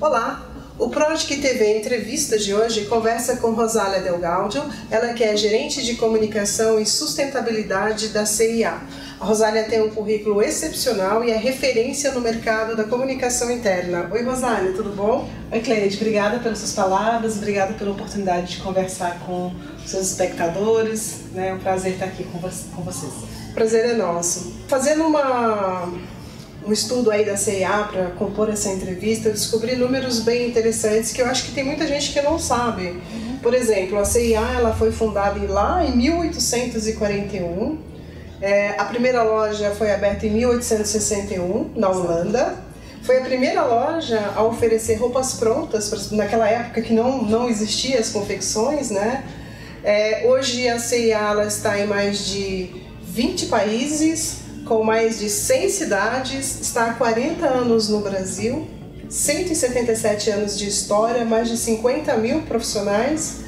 Olá! O Prodigy TV Entrevista de hoje conversa com Rosália Del Gaudio, ela que é gerente de comunicação e sustentabilidade da CIA. A Rosália tem um currículo excepcional e é referência no mercado da comunicação interna. Oi Rosália, tudo bom? Oi Cleide, obrigada pelas suas palavras, obrigada pela oportunidade de conversar com seus espectadores. É um prazer estar aqui com vocês. O prazer é nosso. Fazendo um estudo aí da CIA para compor essa entrevista, eu descobri números bem interessantes que eu acho que tem muita gente que não sabe. Por exemplo, a CIA ela foi fundada lá em 1841, a primeira loja foi aberta em 1861, na Holanda. Foi a primeira loja a oferecer roupas prontas, naquela época que não existiam as confecções, né? Hoje a CIA ela está em mais de 20 países, com mais de 100 cidades, está há 40 anos no Brasil, 177 anos de história, mais de 50 mil profissionais.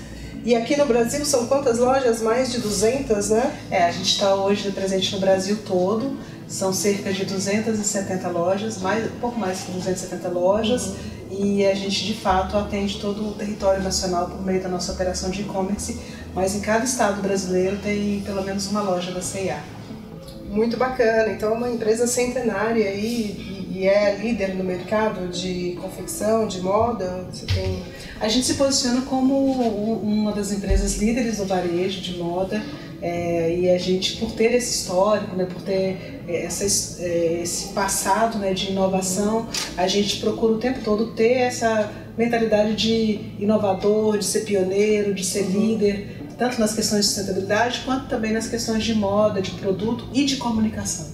E aqui no Brasil são quantas lojas? Mais de 200, né? A gente está hoje presente no Brasil todo, são cerca de 270 lojas, um pouco mais que 270 lojas, e a gente de fato atende todo o território nacional por meio da nossa operação de e-commerce, mas em cada estado brasileiro tem pelo menos uma loja da CIA. Muito bacana, então é uma empresa centenária aí e é líder no mercado de confecção, de moda. A gente se posiciona como uma das empresas líderes do varejo de moda, e a gente, por ter esse histórico, né, por ter esse passado, né, de inovação, a gente procura o tempo todo ter essa mentalidade de inovador, de ser pioneiro, de ser líder, tanto nas questões de sustentabilidade, quanto também nas questões de moda, de produto e de comunicação.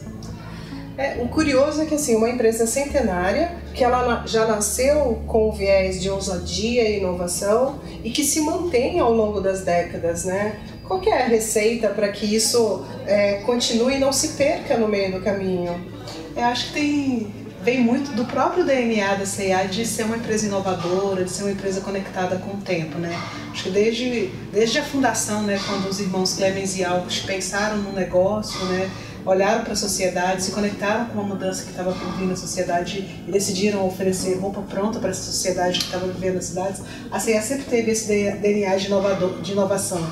O curioso é que assim, uma empresa centenária, que ela já nasceu com o viés de ousadia e inovação e que se mantém ao longo das décadas, né? Qual que é a receita para que isso continue e não se perca no meio do caminho? Eu acho que vem muito do próprio DNA da CIA de ser uma empresa inovadora, de ser uma empresa conectada com o tempo, né? Acho que desde a fundação, né, quando os irmãos Clemens e August pensaram no negócio, né, olharam para a sociedade, se conectaram com uma mudança que estava por vir na sociedade e decidiram oferecer roupa pronta para essa sociedade que estava vivendo nas cidades, a CIA sempre teve esse DNA de inovação.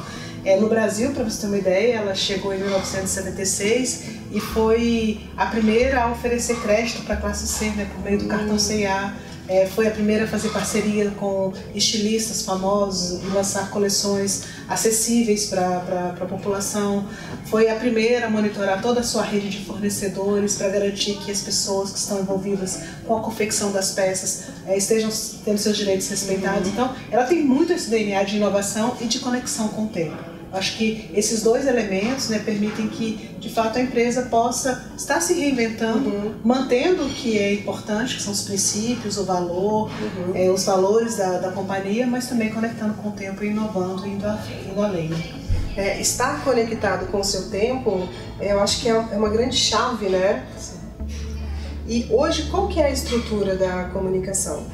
No Brasil, para você ter uma ideia, ela chegou em 1976 e foi a primeira a oferecer crédito para a classe C, né, por meio do cartão CIA. Foi a primeira a fazer parceria com estilistas famosos e lançar coleções acessíveis para a população. Foi a primeira a monitorar toda a sua rede de fornecedores para garantir que as pessoas que estão envolvidas com a confecção das peças estejam tendo seus direitos respeitados. Então, ela tem muito esse DNA de inovação e de conexão com o tempo. Acho que esses dois elementos, né, permitem que, de fato, a empresa possa estar se reinventando, mantendo o que é importante, que são os princípios, o valor, os valores da companhia, mas também conectando com o tempo e inovando, indo além. Estar conectado com o seu tempo, eu acho que é uma grande chave, né? Sim. E hoje, qual que é a estrutura da comunicação?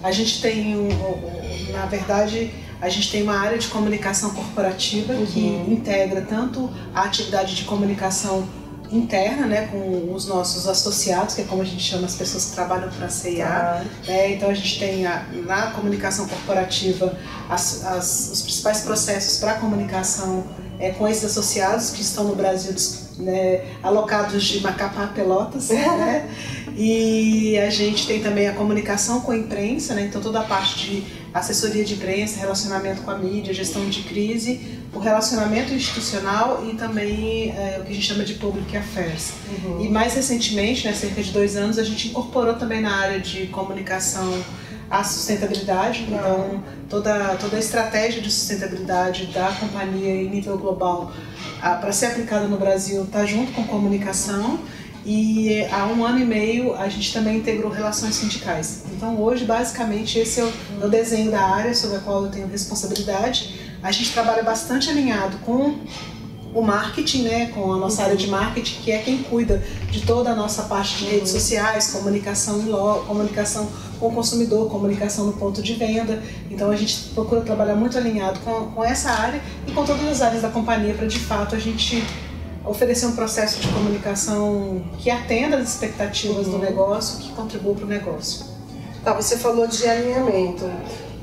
A gente tem, na verdade, a gente tem uma área de comunicação corporativa que integra tanto a atividade de comunicação interna, né, com os nossos associados, que é como a gente chama as pessoas que trabalham para a CIA. Então a gente tem na comunicação corporativa os principais processos para a comunicação com esses associados que estão no Brasil, né, alocados de Macapá a Pelotas, né? E a gente tem também a comunicação com a imprensa, né? Então toda a parte de assessoria de imprensa, relacionamento com a mídia, gestão de crise, o relacionamento institucional e também o que a gente chama de public affairs. E mais recentemente, né, cerca de 2 anos, a gente incorporou também na área de comunicação a sustentabilidade. Então toda a estratégia de sustentabilidade da companhia em nível global para ser aplicada no Brasil está junto com comunicação. E há 1 ano e meio a gente também integrou relações sindicais. Então hoje basicamente esse é o desenho da área sobre a qual eu tenho responsabilidade. A gente trabalha bastante alinhado com o marketing, né, com a nossa área de marketing, que é quem cuida de toda a nossa parte de redes sociais, comunicação comunicação com o consumidor, comunicação no ponto de venda. Então a gente procura trabalhar muito alinhado com essa área e com todas as áreas da companhia para de fato a gente oferecer um processo de comunicação que atenda às expectativas do negócio, que contribua para o negócio. Tá, você falou de alinhamento.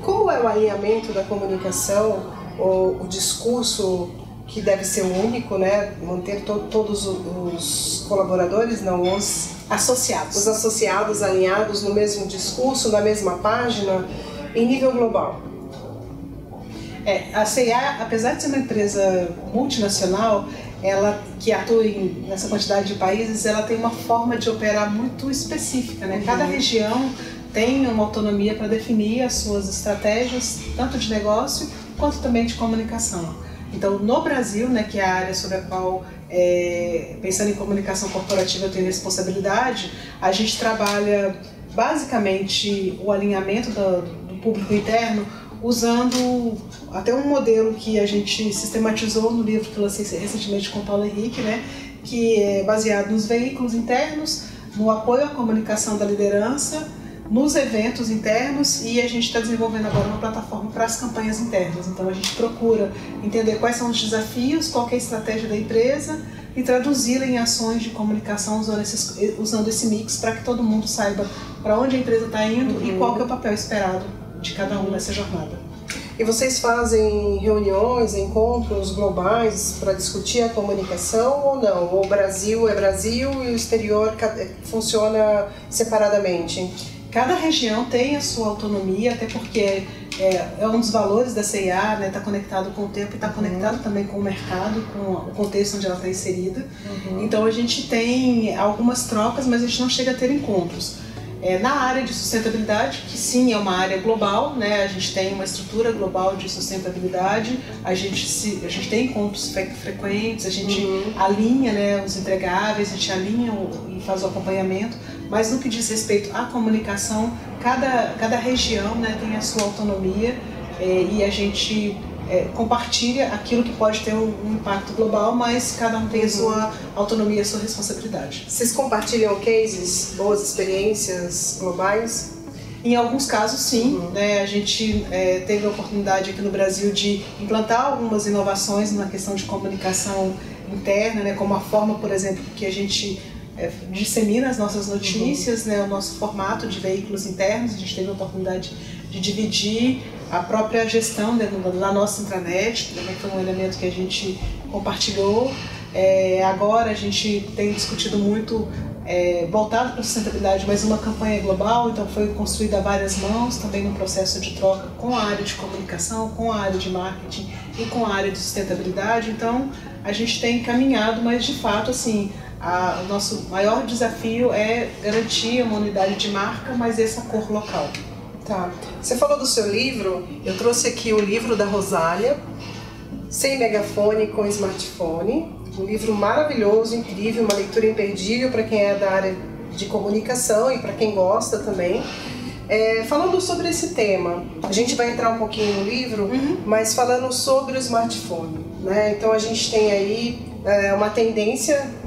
Como é o alinhamento da comunicação, o discurso que deve ser único, né? Manter todos os colaboradores, não os associados alinhados no mesmo discurso, na mesma página, em nível global? A C&A, apesar de ser uma empresa multinacional, ela que atua nessa quantidade de países, ela tem uma forma de operar muito específica, né? Cada região tem uma autonomia para definir as suas estratégias, tanto de negócio quanto também de comunicação. Então, no Brasil, né, que é a área sobre a qual, pensando em comunicação corporativa, eu tenho responsabilidade, a gente trabalha basicamente o alinhamento do público interno usando até um modelo que a gente sistematizou no livro que eu lancei recentemente com o Paulo Henrique, né, que é baseado nos veículos internos, no apoio à comunicação da liderança, nos eventos internos, e a gente está desenvolvendo agora uma plataforma para as campanhas internas. Então a gente procura entender quais são os desafios, qual é a estratégia da empresa e traduzi-la em ações de comunicação usando esse mix para que todo mundo saiba para onde a empresa está indo e qual que é o papel esperado de cada um nessa jornada. E vocês fazem reuniões, encontros globais para discutir a comunicação ou não? Ou o Brasil é Brasil e o exterior funciona separadamente? Cada região tem a sua autonomia, até porque é um dos valores da C&A, né? Está conectado com o tempo e está conectado também com o mercado, com o contexto onde ela está inserida. Então a gente tem algumas trocas, mas a gente não chega a ter encontros. Na área de sustentabilidade, que sim é uma área global, né? A gente tem uma estrutura global de sustentabilidade, a gente tem encontros frequentes, a gente alinha, né, os entregáveis, a gente alinha e faz o acompanhamento, mas no que diz respeito à comunicação, cada região, né, tem a sua autonomia e a gente compartilha aquilo que pode ter um impacto global, mas cada um tem a sua autonomia, a sua responsabilidade. Vocês compartilham cases, boas experiências globais? Em alguns casos, sim. Né? A gente teve a oportunidade aqui no Brasil de implantar algumas inovações na questão de comunicação interna, né? Como a forma, por exemplo, que a gente dissemina as nossas notícias, né? O nosso formato de veículos internos. A gente teve a oportunidade de dividir a própria gestão da nossa intranet, também foi um elemento que a gente compartilhou. Agora a gente tem discutido muito voltado para a sustentabilidade, mas uma campanha global, então foi construída a várias mãos, também num processo de troca com a área de comunicação, com a área de marketing e com a área de sustentabilidade. Então a gente tem caminhado, mas de fato assim, o nosso maior desafio é garantir uma unidade de marca, mas essa cor local. Tá. Você falou do seu livro, eu trouxe aqui o livro da Rosália, Sem Megafone com Smartphone, um livro maravilhoso, incrível, uma leitura imperdível para quem é da área de comunicação e para quem gosta também. Falando sobre esse tema, a gente vai entrar um pouquinho no livro, mas falando sobre o smartphone, né? Então a gente tem aí uma tendência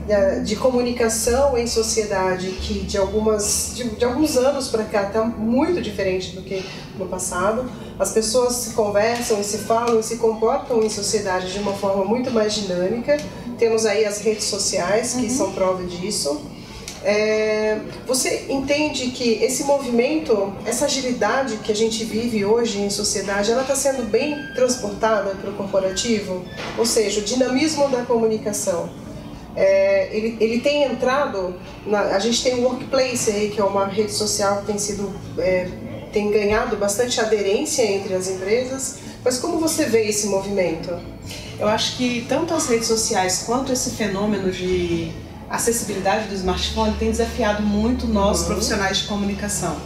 de comunicação em sociedade que de alguns anos para cá está muito diferente do que no passado. As pessoas se conversam e se falam e se comportam em sociedade de uma forma muito mais dinâmica. Temos aí as redes sociais que são prova disso. Você entende que esse movimento, essa agilidade que a gente vive hoje em sociedade, ela está sendo bem transportada para o corporativo? Ou seja, o dinamismo da comunicação. Ele tem entrado, a gente tem o Workplace aí, que é uma rede social que tem ganhado bastante aderência entre as empresas, mas como você vê esse movimento? Eu acho que tanto as redes sociais quanto esse fenômeno de acessibilidade do smartphone tem desafiado muito nós profissionais de comunicação.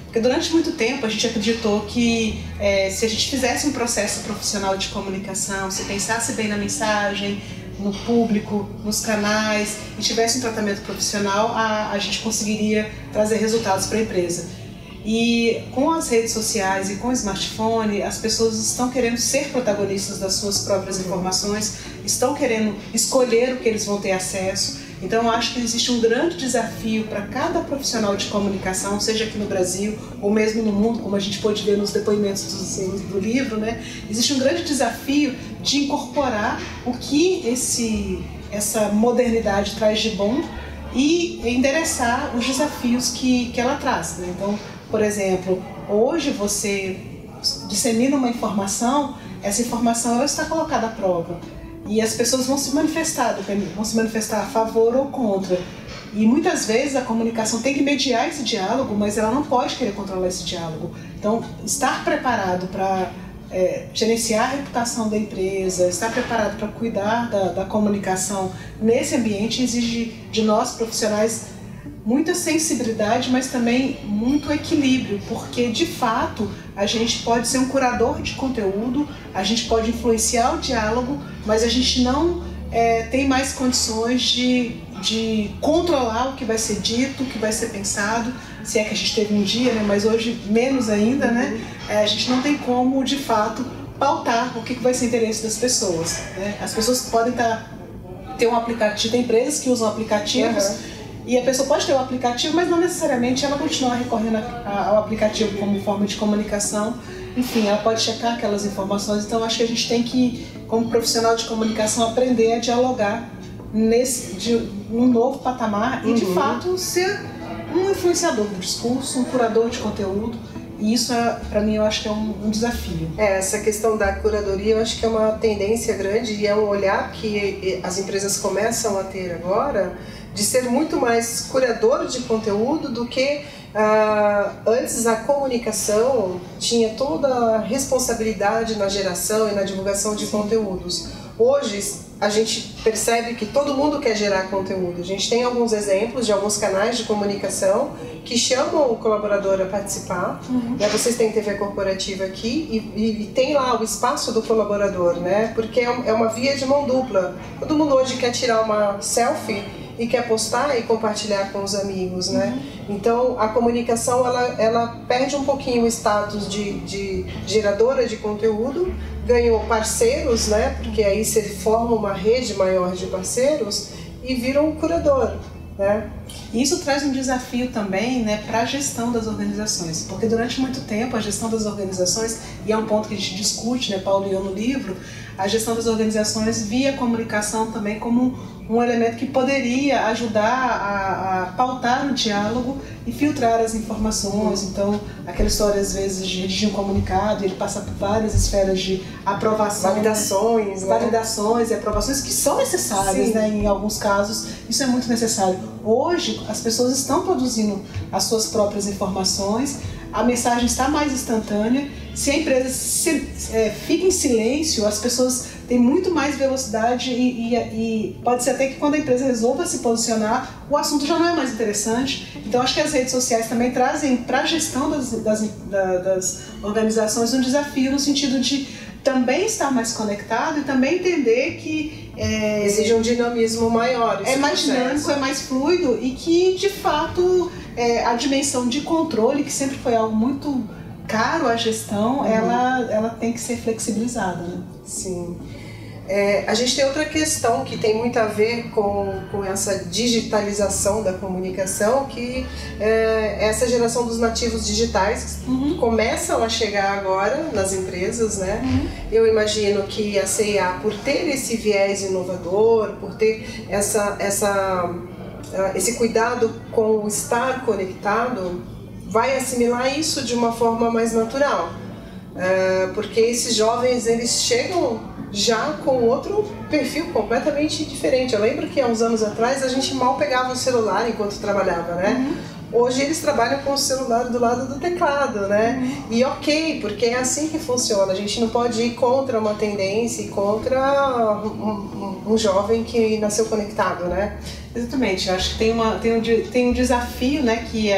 Porque durante muito tempo a gente acreditou que se a gente fizesse um processo profissional de comunicação, se pensasse bem na mensagem, no público, nos canais, e tivesse um tratamento profissional, a gente conseguiria trazer resultados para a empresa. E com as redes sociais e com o smartphone, as pessoas estão querendo ser protagonistas das suas próprias informações, estão querendo escolher o que eles vão ter acesso. Então eu acho que existe um grande desafio para cada profissional de comunicação, seja aqui no Brasil ou mesmo no mundo, como a gente pode ver nos depoimentos do livro, né? Existe um grande desafio de incorporar o que essa modernidade traz de bom e endereçar os desafios que ela traz, né? Então, por exemplo, hoje você dissemina uma informação, essa informação ela está colocada à prova. E as pessoas vão se manifestar a favor ou contra. E muitas vezes a comunicação tem que mediar esse diálogo, mas ela não pode querer controlar esse diálogo. Então, estar preparado para gerenciar a reputação da empresa, estar preparado para cuidar da comunicação nesse ambiente exige de nós profissionais muita sensibilidade, mas também muito equilíbrio, porque de fato a gente pode ser um curador de conteúdo, a gente pode influenciar o diálogo, mas a gente não tem mais condições de controlar o que vai ser dito, o que vai ser pensado, se é que a gente teve um dia, né? Mas hoje menos ainda, né? A gente não tem como, de fato, pautar o que vai ser interesse das pessoas, né? As pessoas podem ter um aplicativo, tem empresas que usam aplicativos, e a pessoa pode ter um aplicativo, mas não necessariamente ela continuar recorrendo ao aplicativo como forma de comunicação. Enfim, ela pode checar aquelas informações. Então, acho que a gente tem que, como profissional de comunicação, aprender a dialogar num novo patamar e, de fato, ser um influenciador do discurso, um curador de conteúdo. E isso, para mim, eu acho que é um desafio. Essa questão da curadoria, eu acho que é uma tendência grande e é um olhar que as empresas começam a ter agora, de ser muito mais curador de conteúdo do que antes a comunicação tinha toda a responsabilidade na geração e na divulgação de conteúdos. Hoje a gente percebe que todo mundo quer gerar conteúdo. A gente tem alguns exemplos de alguns canais de comunicação que chamam o colaborador a participar. Vocês têm TV corporativa aqui e tem lá o espaço do colaborador, né? Porque é uma via de mão dupla. Todo mundo hoje quer tirar uma selfie e quer postar e compartilhar com os amigos, né? Então, a comunicação, ela perde um pouquinho o status de geradora de conteúdo, ganhou parceiros, né? Porque aí você forma uma rede maior de parceiros e vira um curador, né? Isso traz um desafio também, né, para a gestão das organizações, porque durante muito tempo a gestão das organizações, e é um ponto que a gente discute, né, Paulo e eu no livro, a gestão das organizações via a comunicação também como um elemento que poderia ajudar a pautar o diálogo e filtrar as informações. Então, aquela história às vezes de redigir um comunicado, ele passa por várias esferas de aprovação, validações e aprovações que são necessárias, né, em alguns casos isso é muito necessário. Hoje as pessoas estão produzindo as suas próprias informações, a mensagem está mais instantânea. Se a empresa fica em silêncio, as pessoas têm muito mais velocidade e pode ser até que quando a empresa resolva se posicionar, o assunto já não é mais interessante. Então acho que as redes sociais também trazem para a gestão das organizações um desafio no sentido de também estar mais conectado e também entender que exige um dinamismo maior. É mais dinâmico, é mais fluido e que, de fato, a dimensão de controle, que sempre foi algo muito caro à gestão, ela tem que ser flexibilizada, né? Sim. A gente tem outra questão que tem muito a ver com essa digitalização da comunicação, que essa geração dos nativos digitais começam a chegar agora nas empresas, né? Eu imagino que a C&A, por ter esse viés inovador, por ter esse cuidado com o estar conectado, vai assimilar isso de uma forma mais natural. Porque esses jovens, eles chegam já com outro perfil completamente diferente. Eu lembro que há uns anos atrás a gente mal pegava o celular enquanto trabalhava, né? Hoje eles trabalham com o celular do lado do teclado, né? E ok, porque é assim que funciona. A gente não pode ir contra uma tendência e contra um jovem que nasceu conectado, né? Exatamente. Eu acho que tem um desafio, né, que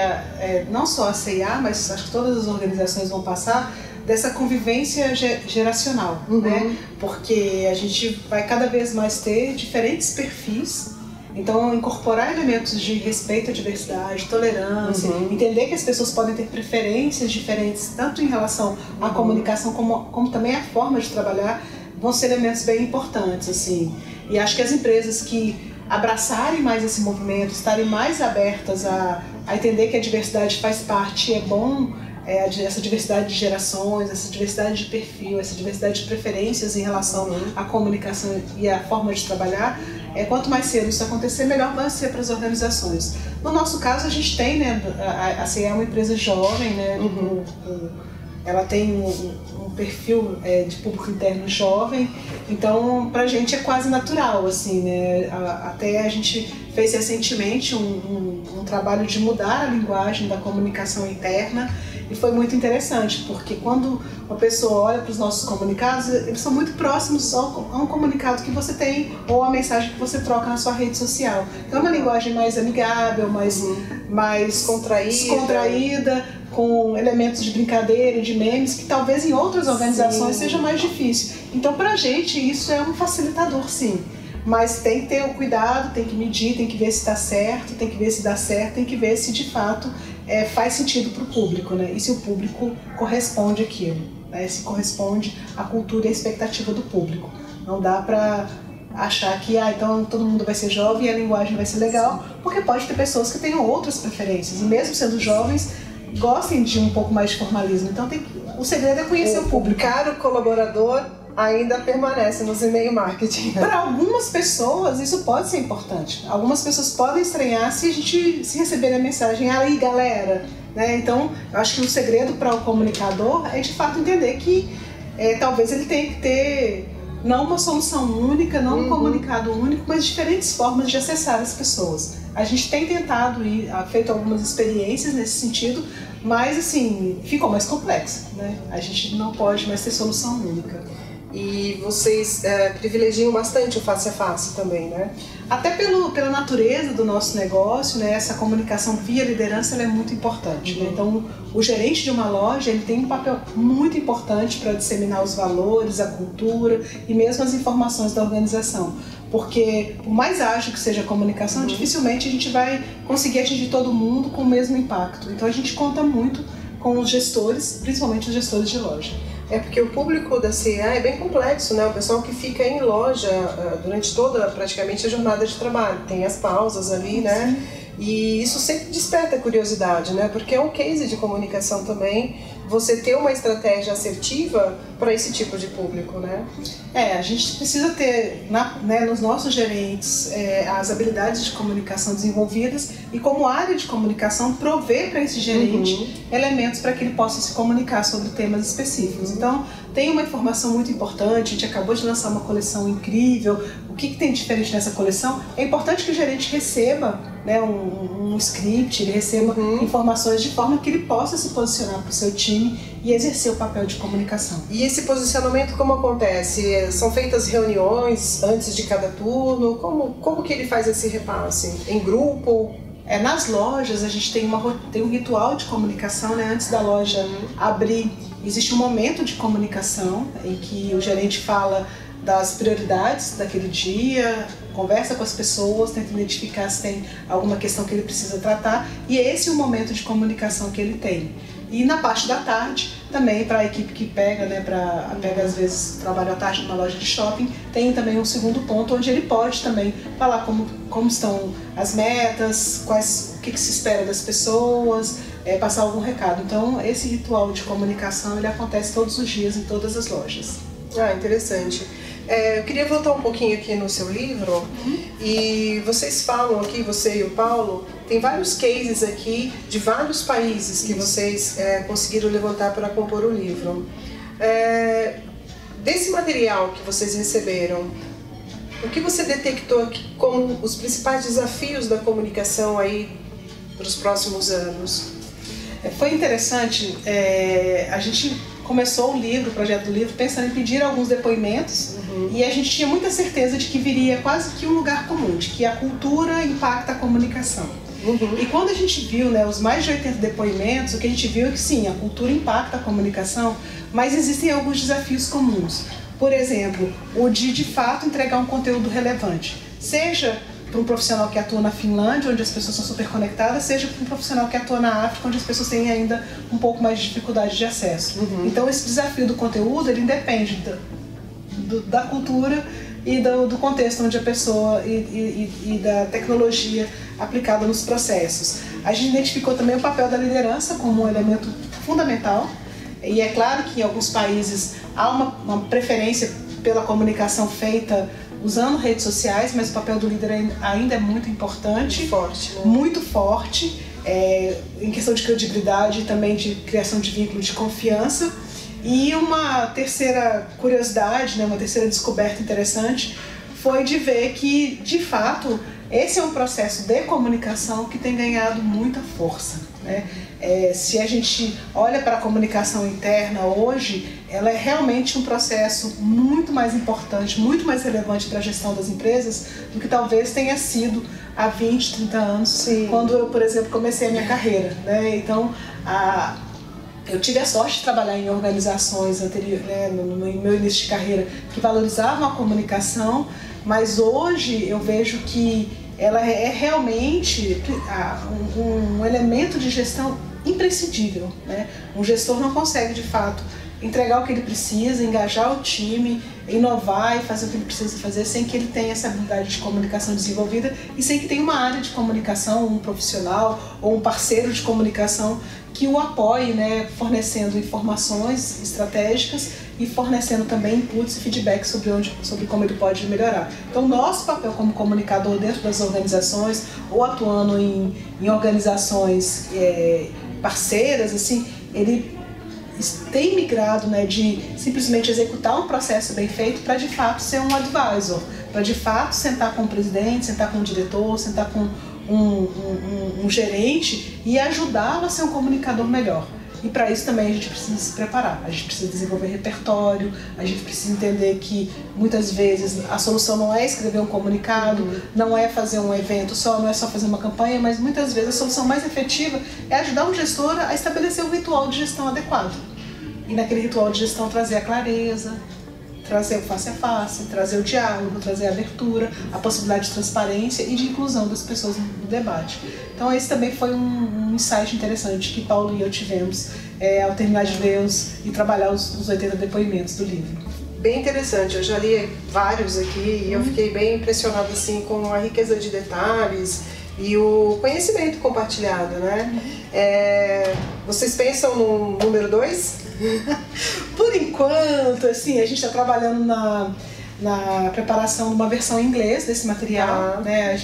não só a C&A, mas acho que todas as organizações vão passar, dessa convivência geracional, né? Porque a gente vai cada vez mais ter diferentes perfis. Então, incorporar elementos de respeito à diversidade, tolerância, entender que as pessoas podem ter preferências diferentes, tanto em relação à comunicação como também à forma de trabalhar, vão ser elementos bem importantes, assim. E acho que as empresas que abraçarem mais esse movimento, estarem mais abertas a entender que a diversidade faz parte, é bom, essa diversidade de gerações, essa diversidade de perfil, essa diversidade de preferências em relação à comunicação e à forma de trabalhar, quanto mais cedo isso acontecer, melhor vai ser para as organizações. No nosso caso, a gente tem, né, a CEA é uma empresa jovem, né, ela tem um perfil de público interno jovem, então pra gente é quase natural, assim, né? Até a gente fez recentemente um trabalho de mudar a linguagem da comunicação interna e foi muito interessante, porque quando uma pessoa olha para os nossos comunicados, eles são muito próximos a um comunicado que você tem ou a mensagem que você troca na sua rede social. Então é uma linguagem mais amigável, mais descontraída, com elementos de brincadeira e de memes que talvez em outras organizações seja mais difícil. Então pra gente isso é um facilitador, sim. Mas tem que ter o cuidado, tem que medir, tem que ver se está certo, tem que ver se dá certo, tem que ver se de fato faz sentido para o público, né? E se o público corresponde àquilo, né? Se corresponde à cultura e à expectativa do público. Não dá para achar que então todo mundo vai ser jovem e a linguagem vai ser legal, porque pode ter pessoas que tenham outras preferências, e mesmo sendo jovens, gostem de um pouco mais de formalismo. Então o segredo é conhecer o público. O caro colaborador ainda permanece nos e-mail marketing. Para algumas pessoas isso pode ser importante. Algumas pessoas podem estranhar se receberem a mensagem, aí galera, né? Então eu acho que o segredo para o comunicador é de fato entender que talvez ele tenha que ter não uma solução única, não um comunicado único, mas diferentes formas de acessar as pessoas. A gente tem tentado feito algumas experiências nesse sentido, mas assim, ficou mais complexo, né? A gente não pode mais ter solução única. E vocês privilegiam bastante o face a face também, né? Até pela natureza do nosso negócio, né, essa comunicação via liderança ela é muito importante. Né? Então, o gerente de uma loja ele tem um papel muito importante para disseminar os valores, a cultura e mesmo as informações da organização. Porque, por mais ágil que seja a comunicação, dificilmente a gente vai conseguir atingir todo mundo com o mesmo impacto. Então, a gente conta muito com os gestores, principalmente os gestores de loja. Porque o público da CEA é bem complexo, né? O pessoal que fica em loja durante toda praticamente a jornada de trabalho, tem as pausas ali, né? E isso sempre desperta curiosidade, né? Porque é um case de comunicação também, você ter uma estratégia assertiva para esse tipo de público, né? A gente precisa ter nos nossos gerentes as habilidades de comunicação desenvolvidas e como área de comunicação prover para esse gerente elementos para que ele possa se comunicar sobre temas específicos. Então tem uma informação muito importante, a gente acabou de lançar uma coleção incrível, o que tem de diferente nessa coleção? É importante que o gerente receba um script, ele receba informações de forma que ele possa se posicionar para o seu time e exercer o papel de comunicação. E esse posicionamento como acontece? São feitas reuniões antes de cada turno? Como que ele faz esse repasse? Em grupo? Nas lojas a gente tem um ritual de comunicação, né? Antes da loja abrir, existe um momento de comunicação em que o gerente fala das prioridades daquele dia, conversa com as pessoas, tenta identificar se tem alguma questão que ele precisa tratar, e esse é o momento de comunicação que ele tem. E na parte da tarde, também para a equipe que pega, pega às vezes trabalha à tarde numa loja de shopping, tem também um segundo ponto onde ele pode também falar como estão as metas, o que se espera das pessoas, passar algum recado. Então esse ritual de comunicação ele acontece todos os dias em todas as lojas. Interessante. Eu queria voltar um pouquinho aqui no seu livro e vocês falam aqui, você e o Paulo, tem vários cases aqui de vários países que vocês conseguiram levantar para compor o livro. Desse material que vocês receberam, o que você detectou aqui como os principais desafios da comunicação aí para os próximos anos? Foi interessante, a gente começou o projeto do livro, pensando em pedir alguns depoimentos e a gente tinha muita certeza de que viria quase que um lugar comum, de que a cultura impacta a comunicação. E quando a gente viu os mais de 80 depoimentos, o que a gente viu é que sim, a cultura impacta a comunicação, mas existem alguns desafios comuns. Por exemplo, o de fato entregar um conteúdo relevante, seja para um profissional que atua na Finlândia, onde as pessoas são super conectadas, seja para um profissional que atua na África, onde as pessoas têm ainda um pouco mais de dificuldade de acesso. Então esse desafio do conteúdo, ele depende da cultura e do contexto onde a pessoa e da tecnologia aplicada nos processos. A gente identificou também o papel da liderança como um elemento fundamental, e é claro que em alguns países há uma preferência pela comunicação feita usando redes sociais, mas o papel do líder ainda é muito importante. Muito forte, né? Muito forte, em questão de credibilidade e também de criação de vínculo de confiança. E uma terceira curiosidade, né, uma terceira descoberta interessante foi de ver que, de fato, esse é um processo de comunicação que tem ganhado muita força, né? Se a gente olha para a comunicação interna hoje, ela é realmente um processo muito mais importante, muito mais relevante para a gestão das empresas do que talvez tenha sido há 20, 30 anos, sim, quando eu, por exemplo, comecei a minha carreira, né? Então, eu tive a sorte de trabalhar em organizações anteriores, né, no meu início de carreira, que valorizavam a comunicação, mas hoje eu vejo que ela é realmente um elemento de gestão imprescindível, né? Um gestor não consegue, de fato, entregar o que ele precisa, engajar o time, inovar e fazer o que ele precisa fazer sem que ele tenha essa habilidade de comunicação desenvolvida e sem que tenha uma área de comunicação, um profissional ou um parceiro de comunicação que o apoie, né, fornecendo informações estratégicas e fornecendo também inputs e feedback sobre como ele pode melhorar. Então, nosso papel como comunicador dentro das organizações ou atuando em organizações parceiras, assim, ele tem migrado, né, de simplesmente executar um processo bem feito para de fato ser um advisor, para de fato sentar com o presidente, sentar com o diretor, sentar com um gerente e ajudá-lo a ser um comunicador melhor. E para isso também a gente precisa se preparar, a gente precisa desenvolver repertório, a gente precisa entender que muitas vezes a solução não é escrever um comunicado, não é fazer um evento só, não é só fazer uma campanha, mas muitas vezes a solução mais efetiva é ajudar o gestor a estabelecer um ritual de gestão adequado. E naquele ritual de gestão trazer a clareza, trazer o face a face, trazer o diálogo, trazer a abertura, a possibilidade de transparência e de inclusão das pessoas no debate. Então esse também foi um insight interessante que Paulo e eu tivemos ao terminar de ler e trabalhar os 80 depoimentos do livro. Bem interessante, eu já li vários aqui e eu fiquei bem impressionada assim, com a riqueza de detalhes e o conhecimento compartilhado, né? Vocês pensam no número 2? Por enquanto, assim, a gente está trabalhando na preparação de uma versão em inglês desse material, né?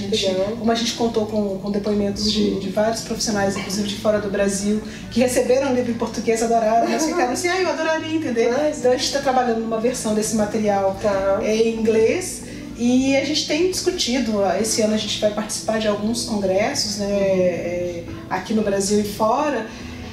Como a gente contou com depoimentos de vários profissionais, inclusive de fora do Brasil, que receberam o livro em português, adoraram, mas ficaram assim, eu adoraria entender. Então a gente está trabalhando numa versão desse material em inglês. E a gente tem discutido, esse ano a gente vai participar de alguns congressos, né, aqui no Brasil e fora,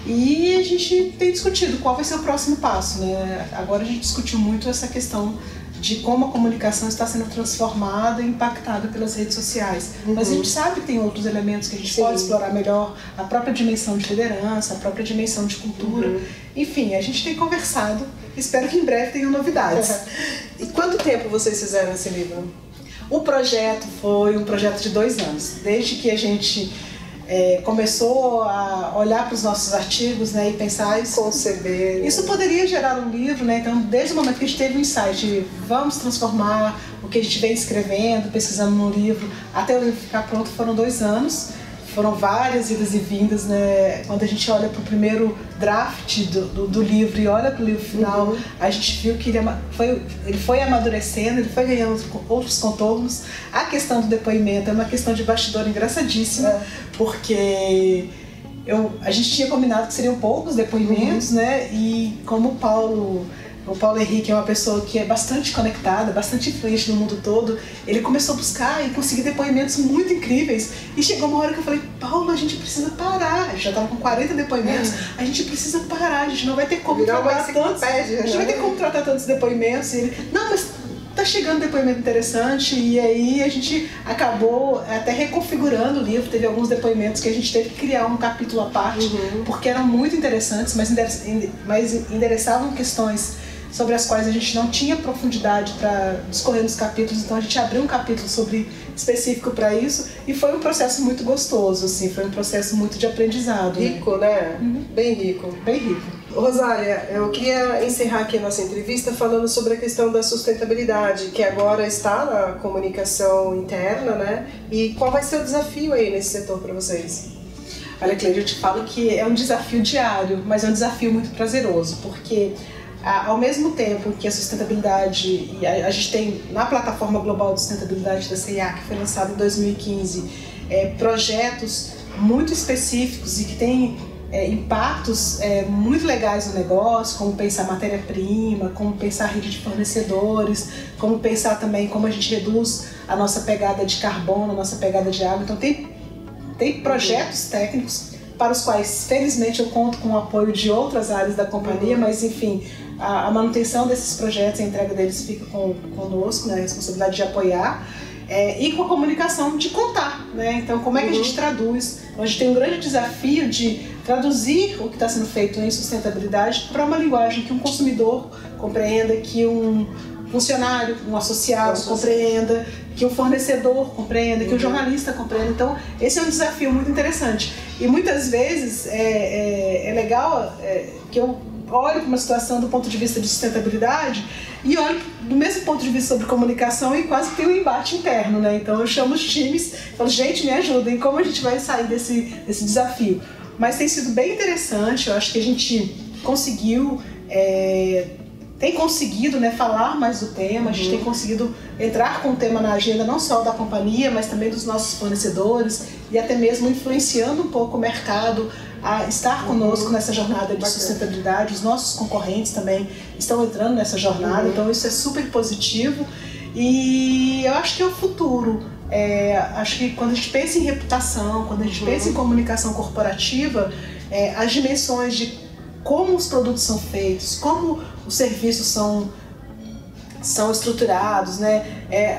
e a gente tem discutido qual vai ser o próximo passo, né? Agora a gente discutiu muito essa questão de como a comunicação está sendo transformada e impactada pelas redes sociais. Mas a gente sabe que tem outros elementos que a gente pode explorar melhor, a própria dimensão de liderança, a própria dimensão de cultura. Enfim, a gente tem conversado, espero que em breve tenham novidades. E quanto tempo vocês fizeram esse livro? O projeto foi um projeto de 2 anos, desde que a gente começou a olhar para os nossos artigos, né, e pensar conceber. Isso poderia gerar um livro, né? Então, desde o momento que a gente teve o insight de vamos transformar o que a gente vem escrevendo, pesquisando no livro, até o livro ficar pronto, foram 2 anos. Foram várias idas e vindas, né? Quando a gente olha para o primeiro draft do livro e olha para o livro final, a gente viu que ele foi amadurecendo, ele foi ganhando outros contornos. A questão do depoimento é uma questão de bastidor engraçadíssima, porque a gente tinha combinado que seriam poucos depoimentos, né? E como o Paulo Henrique é uma pessoa que é bastante conectada, bastante influente no mundo todo, ele começou a buscar e conseguir depoimentos muito incríveis. E chegou uma hora que eu falei, Paulo, a gente precisa parar. A gente já estava com 40 depoimentos, a gente precisa parar, a gente não vai ter como tratar tantos. A gente não vai ter como tratar tantos depoimentos. E ele, não, mas tá chegando um depoimento interessante. E aí a gente acabou até reconfigurando o livro. Teve alguns depoimentos que a gente teve que criar um capítulo à parte, porque eram muito interessantes, mas endereçavam questões sobre as quais a gente não tinha profundidade para discorrer nos capítulos, então a gente abriu um capítulo específico para isso e foi um processo muito gostoso, assim, foi um processo muito de aprendizado. Rico, né? Bem rico. Bem rico. Rosália, eu queria encerrar aqui a nossa entrevista falando sobre a questão da sustentabilidade, que agora está na comunicação interna, né? E qual vai ser o desafio aí nesse setor para vocês? Olha, Cleide, eu te falo que é um desafio diário, mas é um desafio muito prazeroso, porque ao mesmo tempo que a sustentabilidade, e a gente tem na plataforma global de sustentabilidade da CIA, que foi lançada em 2015, projetos muito específicos e que têm impactos muito legais no negócio, como pensar matéria-prima, como pensar rede de fornecedores, como pensar também como a gente reduz a nossa pegada de carbono, a nossa pegada de água. Então tem projetos técnicos para os quais, felizmente, eu conto com o apoio de outras áreas da companhia, mas enfim, a manutenção desses projetos, a entrega deles fica conosco, né, a responsabilidade de apoiar. E com a comunicação de contar, né? Então, como é que a gente traduz? A gente tem um grande desafio de traduzir o que está sendo feito em sustentabilidade para uma linguagem que um consumidor compreenda, que um funcionário, um associado compreenda, que um fornecedor compreenda, que o jornalista compreenda. Então, esse é um desafio muito interessante. E muitas vezes é legal que eu olho para uma situação do ponto de vista de sustentabilidade e olho do mesmo ponto de vista sobre comunicação e quase tem um embate interno, né? Então eu chamo os times e falo, gente, me ajudem, como a gente vai sair desse desafio? Mas tem sido bem interessante, eu acho que a gente conseguiu, tem conseguido, né, falar mais do tema, a gente tem conseguido entrar com o tema na agenda não só da companhia, mas também dos nossos fornecedores e até mesmo influenciando um pouco o mercado a estar conosco nessa jornada de sustentabilidade. Os nossos concorrentes também estão entrando nessa jornada, então isso é super positivo e eu acho que é o futuro. Acho que quando a gente pensa em reputação, quando a gente pensa em comunicação corporativa, as dimensões de como os produtos são feitos, como os serviços são estruturados, né?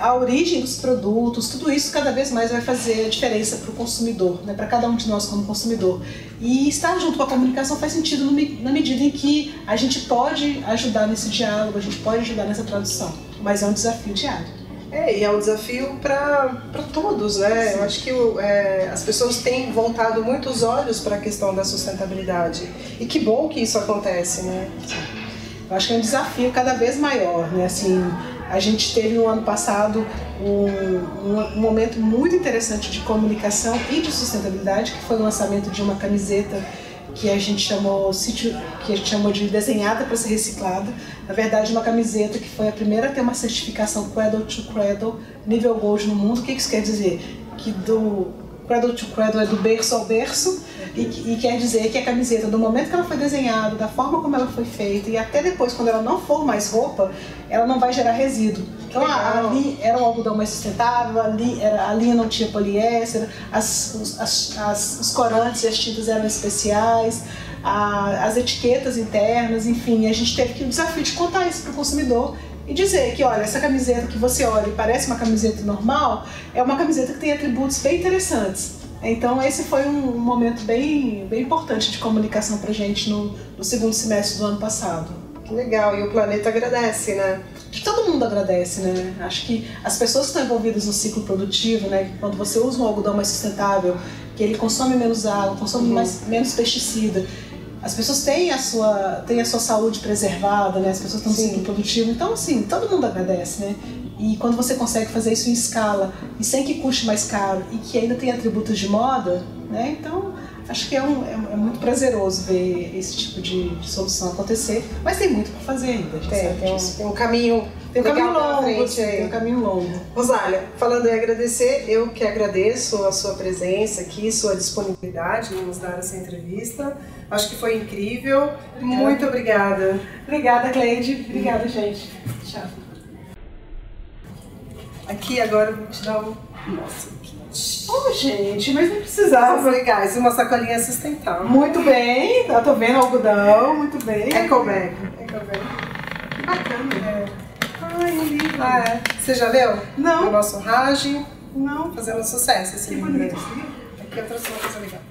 A origem dos produtos, tudo isso cada vez mais vai fazer a diferença para o consumidor, né? Para cada um de nós como consumidor. E estar junto com a comunicação faz sentido na medida em que a gente pode ajudar nesse diálogo, a gente pode ajudar nessa tradução, mas é um desafio diário. E é um desafio para todos, né? Sim. Eu acho que as pessoas têm voltado muito os olhos para a questão da sustentabilidade. E que bom que isso acontece, né? Eu acho que é um desafio cada vez maior, né? Assim, a gente teve no ano passado um momento muito interessante de comunicação e de sustentabilidade, que foi o lançamento de uma camiseta que a gente chamou de desenhada para ser reciclada. Na verdade, uma camiseta que foi a primeira a ter uma certificação Cradle to Cradle, nível Gold no mundo. O que isso quer dizer? Que do Cradle to Cradle é do berço ao berço, e quer dizer que a camiseta, do momento que ela foi desenhada, da forma como ela foi feita, e até depois, quando ela não for mais roupa, ela não vai gerar resíduo. Então ali era um algodão mais sustentável, a linha não tinha poliéster, os corantes e as tintas eram especiais, as etiquetas internas, enfim, a gente teve que o desafio de contar isso para o consumidor e dizer que, olha, essa camiseta que você olha e parece uma camiseta normal, é uma camiseta que tem atributos bem interessantes. Então esse foi um momento bem importante de comunicação pra gente no segundo semestre do ano passado. Que legal, e o planeta agradece, né? Todo mundo agradece, né? Acho que as pessoas que estão envolvidas no ciclo produtivo, né? Quando você usa um algodão mais sustentável, que ele consome menos água, consome menos pesticida, as pessoas têm a sua saúde preservada, né? As pessoas estão no ciclo produtivo, então assim, todo mundo agradece, né? E quando você consegue fazer isso em escala e sem que custe mais caro e que ainda tem atributos de moda, né? Então acho que é muito prazeroso ver esse tipo de solução acontecer, mas tem muito para fazer ainda. Tem um caminho longo, tem um caminho longo. Rosália, falando em agradecer, eu que agradeço a sua presença aqui, sua disponibilidade em nos dar essa entrevista. Acho que foi incrível. Muito obrigada. Obrigada, Cleide. Obrigada, gente. Tchau. Aqui agora eu vou te dar Nossa, gente, mas não precisava. Legais, uma sacolinha sustentável. Muito bem, eu tô vendo algodão, muito bem. Ecobag. Bacana. Ai, um livro. Você já leu? Não. O nosso Rage. Não. Fazendo sucesso esse livro. Bonito. Aqui eu trouxe uma coisa legal.